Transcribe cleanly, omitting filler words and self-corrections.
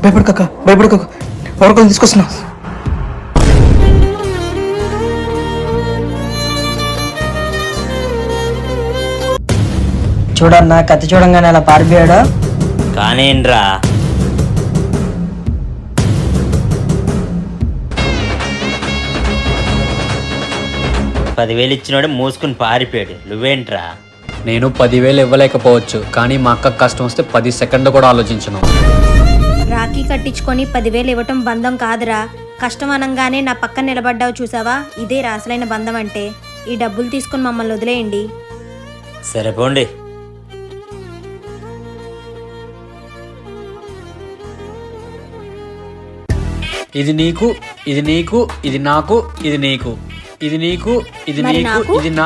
భయపడకక్క భయపడకక్క, ఎవరికొని తీసుకొస్తున్నా. చూడన్నా, కత్తి చూడంగానే అలా పారిపోయాడు. కానీండ్రా. పదివేలు ఇచ్చినోడే మూసుకుని పారిపోయాడు, నువ్వేంట్రా? నేను 10,000 ఇవ్వలేకపోవచ్చు, కానీ మా అక్క కష్టం వస్తే 10 సెకండ్లు కూడా ఆలోచించను. రాఖీ కట్టించుకొని 10,000 ఇవ్వటం బంధం కాదురా. కష్టం అనంగానే నా పక్కన నిలబడ్డావు చూసావా, ఇదే రాసలైన బంధం అంటే. ఈ డబ్బులు తీసుకుని మమ్మల్ని వదిలేయండి. సరిపోండి. ఇది నీకు, ఇది నీకు, ఇది నాకు, ఇది నీకు, ఇది నీకు, ఇది మరి నీకు, నాకు? ఇది నా